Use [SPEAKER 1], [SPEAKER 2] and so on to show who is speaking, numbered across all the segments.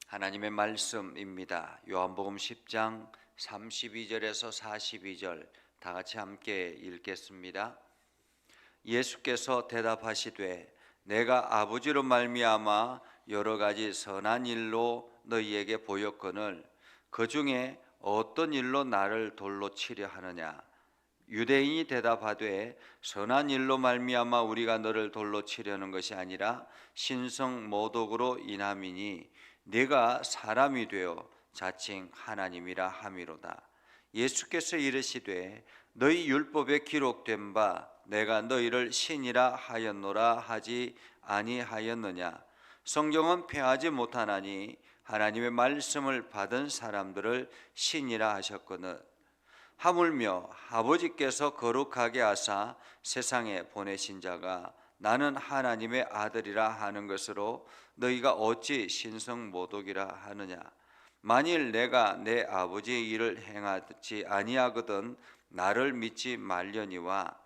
[SPEAKER 1] 하나님의 말씀입니다. 요한복음 10장 32절에서 42절 다 같이 함께 읽겠습니다. 예수께서 대답하시되 내가 아버지로 말미암아 여러 가지 선한 일로 너희에게 보였거늘 그 중에 어떤 일로 나를 돌로 치려 하느냐. 유대인이 대답하되 선한 일로 말미암아 우리가 너를 돌로 치려는 것이 아니라 신성 모독으로 인함이니 네가 사람이 되어 자칭 하나님이라 함이로다. 예수께서 이르시되 너희 율법에 기록된 바 내가 너희를 신이라 하였노라 하지 아니하였느냐. 성경은 폐하지 못하나니 하나님의 말씀을 받은 사람들을 신이라 하셨거늘 하물며 아버지께서 거룩하게 하사 세상에 보내신 자가 나는 하나님의 아들이라 하는 것으로 너희가 어찌 신성모독이라 하느냐. 만일 내가 내 아버지의 일을 행하지 아니하거든 나를 믿지 말려니와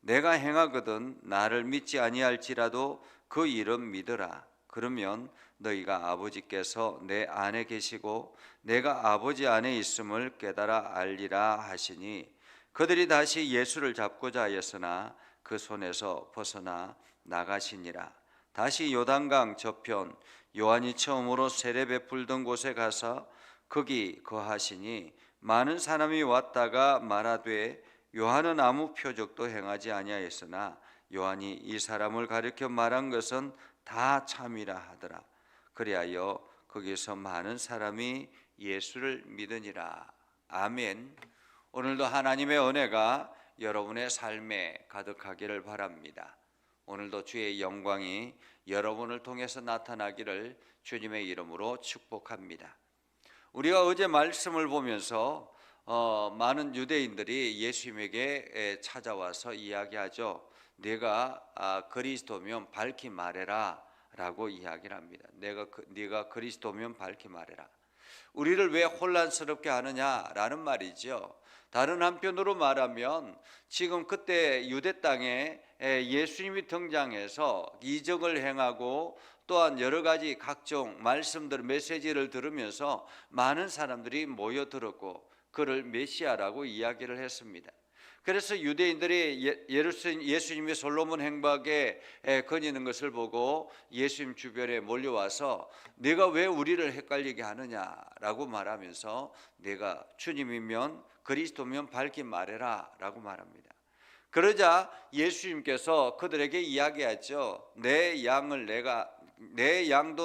[SPEAKER 1] 내가 행하거든 나를 믿지 아니할지라도 그 일은 믿으라. 그러면 너희가 아버지께서 내 안에 계시고 내가 아버지 안에 있음을 깨달아 알리라 하시니 그들이 다시 예수를 잡고자 하였으나 그 손에서 벗어나 나가시니라. 다시 요단강 저편 요한이 처음으로 세례 베풀던 곳에 가서 거기 거하시니 많은 사람이 왔다가 말하되 요한은 아무 표적도 행하지 아니하였으나 요한이 이 사람을 가리켜 말한 것은 다 참이라 하더라. 그리하여 거기서 많은 사람이 예수를 믿으니라. 아멘. 오늘도 하나님의 은혜가 여러분의 삶에 가득하기를 바랍니다. 오늘도 주의 영광이 여러분을 통해서 나타나기를 주님의 이름으로 축복합니다. 우리가 어제 말씀을 보면서 많은 유대인들이 예수님에게 찾아와서 이야기하죠. 네가 그리스도면 밝히 말해라 라고 이야기를 합니다. 네가 그리스도면 밝히 말해라. 우리를 왜 혼란스럽게 하느냐라는 말이죠. 다른 한편으로 말하면 지금 그때 유대 땅에 예수님이 등장해서 이적을 행하고 또한 여러 가지 각종 말씀들 메시지를 들으면서 많은 사람들이 모여들었고 그를 메시아라고 이야기를 했습니다. 그래서 유대인들이 예수님이 솔로몬 행박에 거니는 것을 보고 예수님 주변에 몰려와서 네가 왜 우리를 헷갈리게 하느냐라고 말하면서 네가 주님이면 그리스도면 밝히 말해라 라고 말합니다. 그러자 예수님께서 그들에게 이야기하죠. 내 양도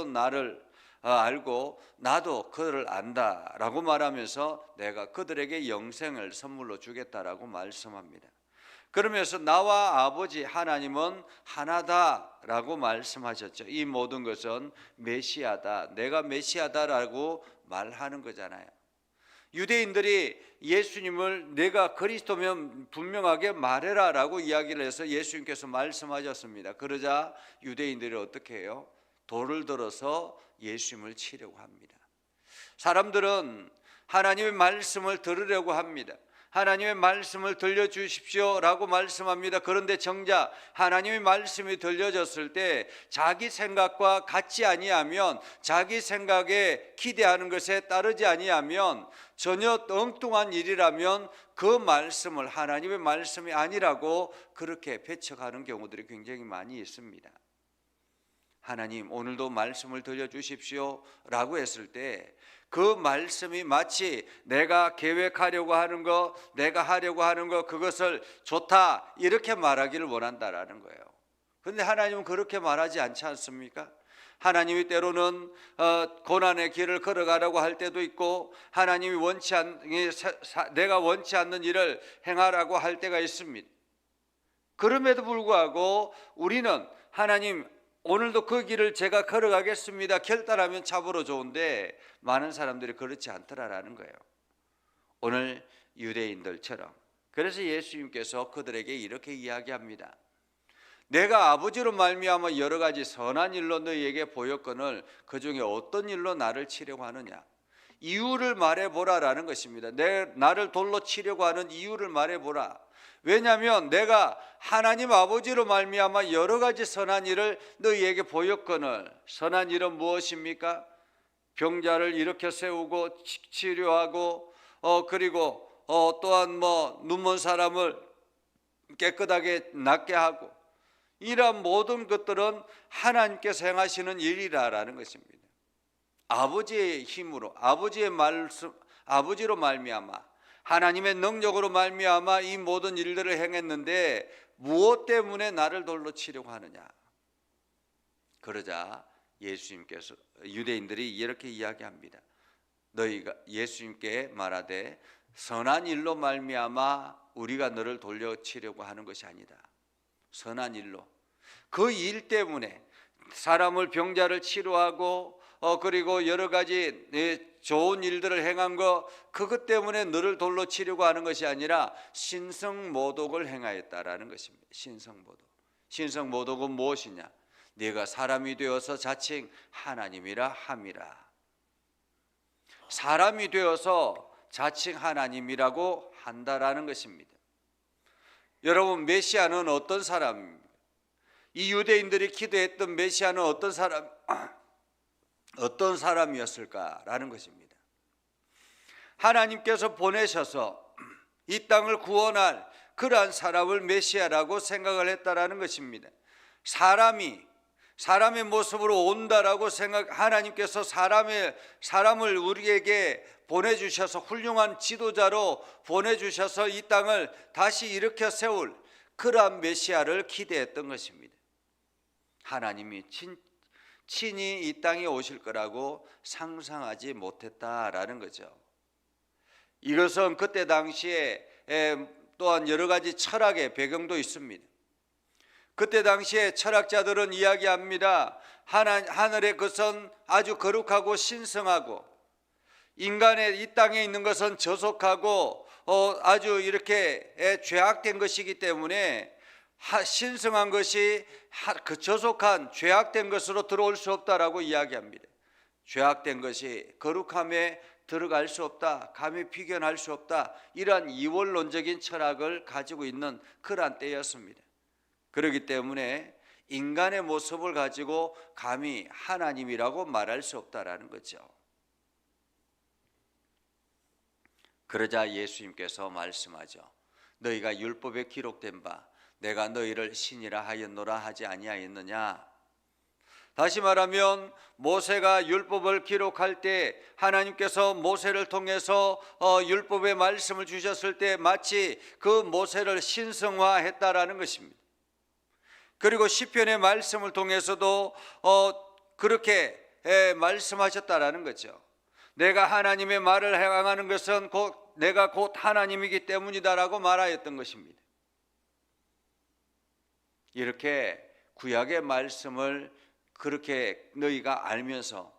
[SPEAKER 1] 나를 알고 나도 그들을 안다 라고 말하면서 내가 그들에게 영생을 선물로 주겠다라고 말씀합니다. 그러면서 나와 아버지 하나님은 하나다 라고 말씀하셨죠. 이 모든 것은 메시아다, 내가 메시아다라고 말하는 거잖아요. 유대인들이 예수님을 내가 그리스도면 분명하게 말해라 라고 이야기를 해서 예수님께서 말씀하셨습니다. 그러자 유대인들이 어떻게 해요? 돌을 들어서 예수님을 치려고 합니다. 사람들은 하나님의 말씀을 들으려고 합니다. 하나님의 말씀을 들려주십시오 라고 말씀합니다. 그런데 정작 하나님의 말씀이 들려졌을 때 자기 생각과 같지 아니하면, 자기 생각에 기대하는 것에 따르지 아니하면, 전혀 엉뚱한 일이라면 그 말씀을 하나님의 말씀이 아니라고 그렇게 배척하는 경우들이 굉장히 많이 있습니다. 하나님 오늘도 말씀을 들려주십시오 라고 했을 때 그 말씀이 마치 내가 계획하려고 하는 것, 내가 하려고 하는 것, 그것을 좋다 이렇게 말하기를 원한다라는 거예요. 그런데 하나님은 그렇게 말하지 않지 않습니까? 하나님이 때로는 고난의 길을 걸어가라고 할 때도 있고, 하나님이 내가 원치 않는 일을 행하라고 할 때가 있습니다. 그럼에도 불구하고 우리는 하나님 오늘도 그 길을 제가 걸어가겠습니다 결단하면 참으로 좋은데 많은 사람들이 그렇지 않더라라는 거예요. 오늘 유대인들처럼. 그래서 예수님께서 그들에게 이렇게 이야기합니다. 내가 아버지로 말미암아 여러 가지 선한 일로 너희에게 보였거늘 그 중에 어떤 일로 나를 치려고 하느냐. 이유를 말해보라라는 것입니다. 나를 돌로 치려고 하는 이유를 말해보라. 왜냐하면 내가 하나님 아버지로 말미암아 여러 가지 선한 일을 너희에게 보였거늘. 선한 일은 무엇입니까? 병자를 일으켜 세우고 치료하고 그리고 또한 눈먼 사람을 깨끗하게 낫게 하고, 이러한 모든 것들은 하나님께서 행하시는 일이라는 것입니다. 아버지의 힘으로, 아버지의 말씀, 아버지로 말미암아, 하나님의 능력으로 말미암아 이 모든 일들을 행했는데 무엇 때문에 나를 돌로 치려고 하느냐? 그러자 예수님께서, 유대인들이 이렇게 이야기합니다. 너희가 예수님께 말하되 선한 일로 말미암아 우리가 너를 돌려치려고 하는 것이 아니다. 선한 일로, 그 일 때문에 사람을, 병자를 치료하고 그리고 여러 가지 좋은 일들을 행한 것, 그것 때문에 너를 돌로 치려고 하는 것이 아니라 신성모독을 행하였다라는 것입니다. 신성모독. 신성모독은 무엇이냐? 네가 사람이 되어서 자칭 하나님이라 함이라. 사람이 되어서 자칭 하나님이라고 한다라는 것입니다. 여러분, 메시아는 어떤 사람입니까? 이 유대인들이 기도했던 메시아는 어떤 사람이었을까라는 것입니다. 하나님께서 보내셔서 이 땅을 구원할 그러한 사람을 메시아라고 생각을 했다라는 것입니다. 사람의 모습으로 온다라고 하나님께서 사람을 우리에게 보내주셔서, 훌륭한 지도자로 보내주셔서 이 땅을 다시 일으켜 세울 그러한 메시아를 기대했던 것입니다. 하나님이 친히 이 땅에 오실 거라고 상상하지 못했다라는 거죠. 이것은 그때 당시에 또한 여러 가지 철학의 배경도 있습니다. 그때 당시에 철학자들은 이야기합니다. 하늘의 것은 아주 거룩하고 신성하고, 인간의 이 땅에 있는 것은 저속하고 아주 이렇게 죄악된 것이기 때문에 신성한 것이 그 저속한 죄악된 것으로 들어올 수 없다라고 이야기합니다. 죄악된 것이 거룩함에 들어갈 수 없다, 감히 비견할 수 없다, 이러한 이원론적인 철학을 가지고 있는 그러한 때였습니다. 그렇기 때문에 인간의 모습을 가지고 감히 하나님이라고 말할 수 없다라는 거죠. 그러자 예수님께서 말씀하죠. 너희가 율법에 기록된 바 내가 너희를 신이라 하였노라 하지 아니하였느냐? 다시 말하면 모세가 율법을 기록할 때 하나님께서 모세를 통해서 율법의 말씀을 주셨을 때 마치 그 모세를 신성화했다라는 것입니다. 그리고 시편의 말씀을 통해서도 그렇게 말씀하셨다라는 거죠. 내가 하나님의 말을 행하는 것은 내가 곧 하나님이기 때문이다라고 말하였던 것입니다. 이렇게 구약의 말씀을 그렇게 너희가 알면서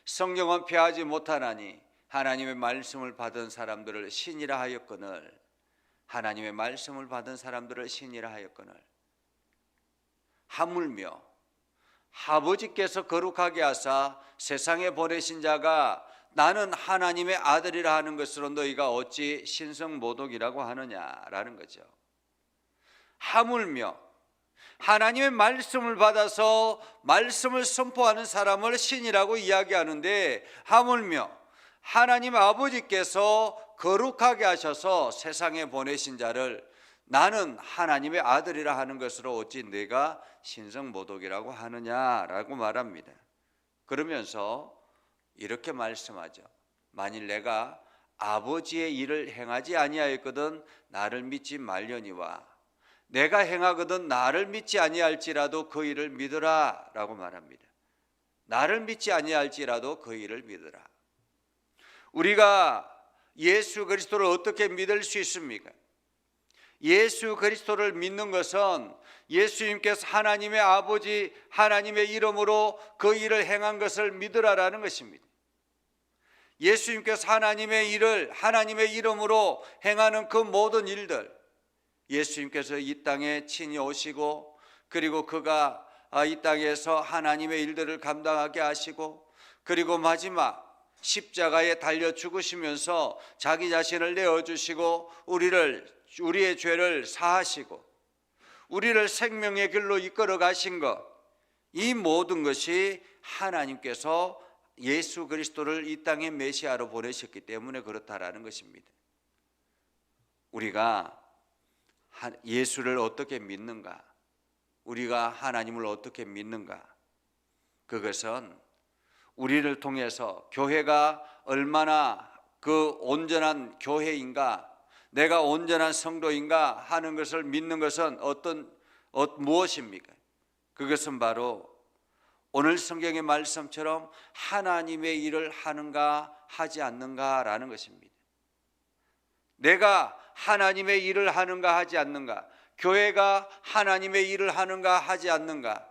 [SPEAKER 1] 성경은 폐하지 못하나니 하나님의 말씀을 받은 사람들을 신이라 하였거늘, 하나님의 말씀을 받은 사람들을 신이라 하였거늘, 하물며 아버지께서 거룩하게 하사 세상에 보내신 자가 나는 하나님의 아들이라 하는 것으로 너희가 어찌 신성모독이라고 하느냐라는 거죠. 하물며 하나님의 말씀을 받아서 말씀을 선포하는 사람을 신이라고 이야기하는데, 하물며 하나님 아버지께서 거룩하게 하셔서 세상에 보내신 자를 나는 하나님의 아들이라 하는 것으로 어찌 내가 신성모독이라고 하느냐라고 말합니다. 그러면서 이렇게 말씀하죠. 만일 내가 아버지의 일을 행하지 아니하였거든 나를 믿지 말려니와 내가 행하거든 나를 믿지 아니할지라도 그 일을 믿으라 라고 말합니다. 나를 믿지 아니할지라도 그 일을 믿으라. 우리가 예수 그리스도를 어떻게 믿을 수 있습니까? 예수 그리스도를 믿는 것은 예수님께서 하나님의 아버지 하나님의 이름으로 그 일을 행한 것을 믿으라라는 것입니다. 예수님께서 하나님의 일을 하나님의 이름으로 행하는 그 모든 일들, 예수님께서 이 땅에 친히 오시고 그리고 그가 이 땅에서 하나님의 일들을 감당하게 하시고 그리고 마지막 십자가에 달려 죽으시면서 자기 자신을 내어주시고 우리의 죄를 사하시고 우리를 생명의 길로 이끌어 가신 것, 이 모든 것이 하나님께서 예수 그리스도를 이 땅에 메시아로 보내셨기 때문에 그렇다라는 것입니다. 우리가 예수를 어떻게 믿는가, 우리가 하나님을 어떻게 믿는가, 그것은 우리를 통해서 교회가 얼마나 그 온전한 교회인가, 내가 온전한 성도인가 하는 것을 믿는 것은 무엇입니까? 그것은 바로 오늘 성경의 말씀처럼 하나님의 일을 하는가 하지 않는가라는 것입니다. 내가 하나님의 일을 하는가 하지 않는가, 교회가 하나님의 일을 하는가 하지 않는가,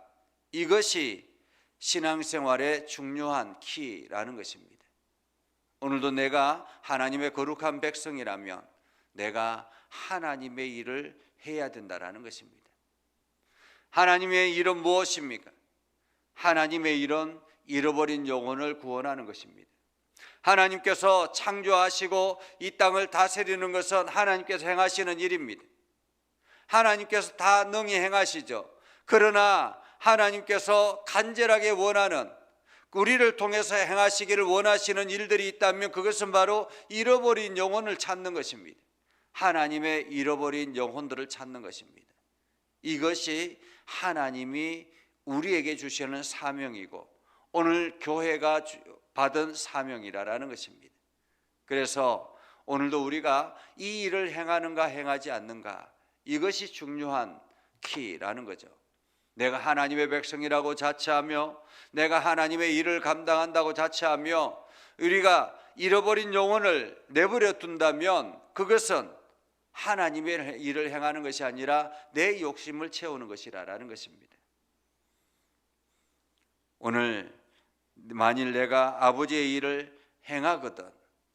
[SPEAKER 1] 이것이 신앙생활의 중요한 키라는 것입니다. 오늘도 내가 하나님의 거룩한 백성이라면 내가 하나님의 일을 해야 된다라는 것입니다. 하나님의 일은 무엇입니까? 하나님의 일은 잃어버린 영혼을 구원하는 것입니다. 하나님께서 창조하시고 이 땅을 다스리는 것은 하나님께서 행하시는 일입니다. 하나님께서 다 능히 행하시죠. 그러나 하나님께서 간절하게 원하는, 우리를 통해서 행하시기를 원하시는 일들이 있다면 그것은 바로 잃어버린 영혼을 찾는 것입니다. 하나님의 잃어버린 영혼들을 찾는 것입니다. 이것이 하나님이 우리에게 주시는 사명이고 오늘 교회가 받은 사명이라는 것입니다. 그래서 오늘도 우리가 이 일을 행하는가 행하지 않는가, 이것이 중요한 키라는 거죠. 내가 하나님의 백성이라고 자처하며 내가 하나님의 일을 감당한다고 자처하며 우리가 잃어버린 영혼을 내버려 둔다면 그것은 하나님의 일을 행하는 것이 아니라 내 욕심을 채우는 것이라는 것입니다. 오늘 만일 내가 아버지의 일을 행하거든,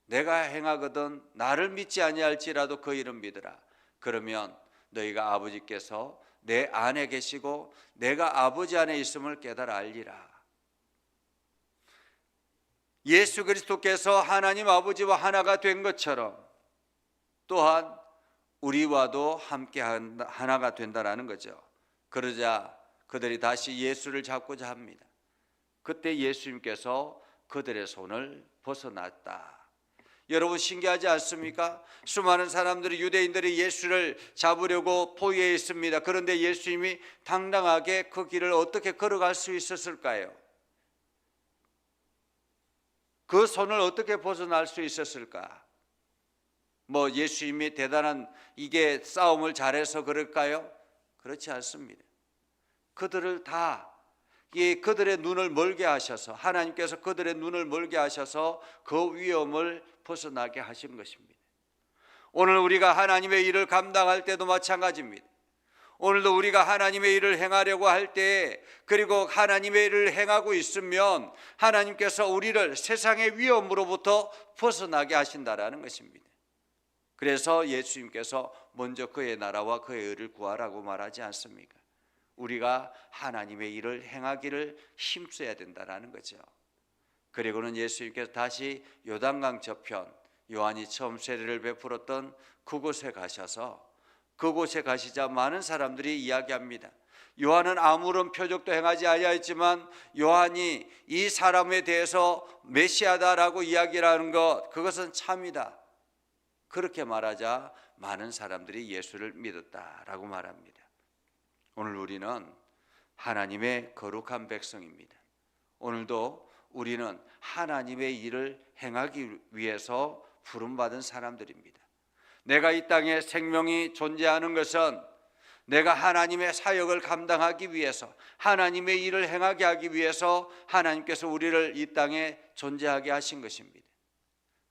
[SPEAKER 1] 내가 행하거든 나를 믿지 아니할지라도 그 일은 믿으라. 그러면 너희가 아버지께서 내 안에 계시고 내가 아버지 안에 있음을 깨달아 알리라. 예수 그리스도께서 하나님 아버지와 하나가 된 것처럼 또한 우리와도 함께 하나가 된다라는 거죠. 그러자 그들이 다시 예수를 잡고자 합니다. 그때 예수님께서 그들의 손을 벗어났다. 여러분 신기하지 않습니까? 수많은 사람들이, 유대인들이 예수를 잡으려고 포위해 있습니다. 그런데 예수님이 당당하게 그 길을 어떻게 걸어갈 수 있었을까요? 그 손을 어떻게 벗어날 수 있었을까? 뭐 예수님이 대단한 이게 싸움을 잘해서 그럴까요? 그렇지 않습니다. 그들을 다 그들의 눈을 멀게 하셔서, 하나님께서 그들의 눈을 멀게 하셔서 그 위험을 벗어나게 하신 것입니다. 오늘 우리가 하나님의 일을 감당할 때도 마찬가지입니다. 오늘도 우리가 하나님의 일을 행하려고 할 때, 그리고 하나님의 일을 행하고 있으면 하나님께서 우리를 세상의 위험으로부터 벗어나게 하신다라는 것입니다. 그래서 예수님께서 먼저 그의 나라와 그의 의를 구하라고 말하지 않습니까? 우리가 하나님의 일을 행하기를 힘써야 된다라는 거죠. 그리고는 예수님께서 다시 요단강 저편, 요한이 처음 세례를 베풀었던 그곳에 가셔서, 그곳에 가시자 많은 사람들이 이야기합니다. 요한은 아무런 표적도 행하지 아니하였지만 요한이 이 사람에 대해서 메시아다라고 이야기를 하는 것, 그것은 참이다. 그렇게 말하자 많은 사람들이 예수를 믿었다라고 말합니다. 오늘 우리는 하나님의 거룩한 백성입니다. 오늘도 우리는 하나님의 일을 행하기 위해서 부름받은 사람들입니다. 내가 이 땅에 생명이 존재하는 것은 내가 하나님의 사역을 감당하기 위해서, 하나님의 일을 행하게 하기 위해서 하나님께서 우리를 이 땅에 존재하게 하신 것입니다.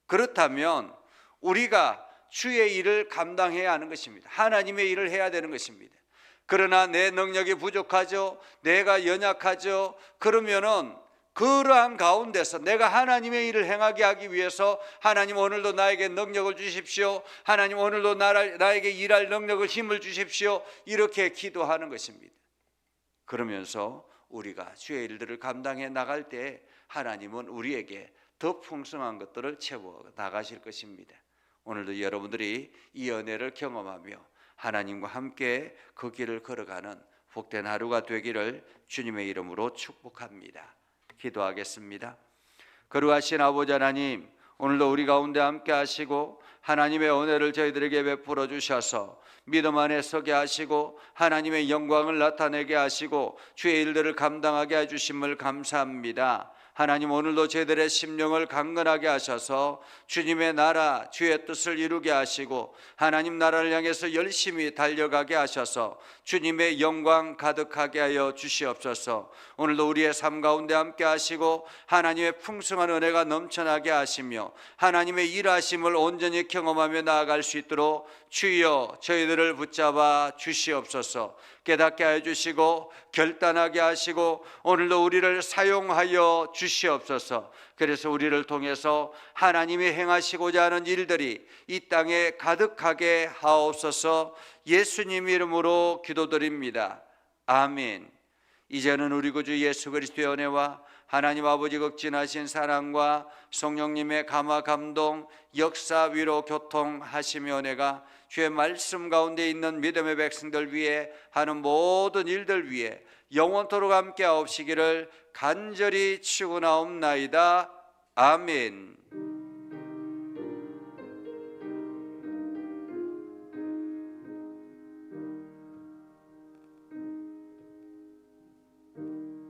[SPEAKER 1] 그렇다면 우리가 주의 일을 감당해야 하는 것입니다. 하나님의 일을 해야 되는 것입니다. 그러나 내 능력이 부족하죠, 내가 연약하죠. 그러면은 그러한 가운데서 내가 하나님의 일을 행하게 하기 위해서 하나님 오늘도 나에게 능력을 주십시오, 하나님 오늘도 나에게 일할 능력을, 힘을 주십시오, 이렇게 기도하는 것입니다. 그러면서 우리가 주의 일들을 감당해 나갈 때 하나님은 우리에게 더 풍성한 것들을 채워 나가실 것입니다. 오늘도 여러분들이 이 은혜를 경험하며 하나님과 함께 그 길을 걸어가는 복된 하루가 되기를 주님의 이름으로 축복합니다. 기도하겠습니다. 거룩하신 아버지 하나님, 오늘도 우리 가운데 함께 하시고 하나님의 은혜를 저희들에게 베풀어 주셔서 믿음 안에 서게 하시고 하나님의 영광을 나타내게 하시고 주의 일들을 감당하게 해주심을 감사합니다. 하나님, 오늘도 저희들의 심령을 강건하게 하셔서 주님의 나라, 주의 뜻을 이루게 하시고 하나님 나라를 향해서 열심히 달려가게 하셔서 주님의 영광 가득하게 하여 주시옵소서. 오늘도 우리의 삶 가운데 함께 하시고 하나님의 풍성한 은혜가 넘쳐나게 하시며 하나님의 일하심을 온전히 경험하며 나아갈 수 있도록 주여 저희들을 붙잡아 주시옵소서. 깨닫게 해 주시고 결단하게 하시고 오늘도 우리를 사용하여 주시옵소서. 그래서 우리를 통해서 하나님이 행하시고자 하는 일들이 이 땅에 가득하게 하옵소서. 예수님 이름으로 기도드립니다. 아멘. 이제는 우리 구주 예수 그리스도의 은혜와 하나님 아버지 극진하신 사랑과 성령님의 감화 감동 역사 위로 교통하시며 은혜가 주의 말씀 가운데 있는 믿음의 백성들 위해 하는 모든 일들 위해 영원토록 함께 하옵시기를 간절히 축원하옵나이다. 아멘.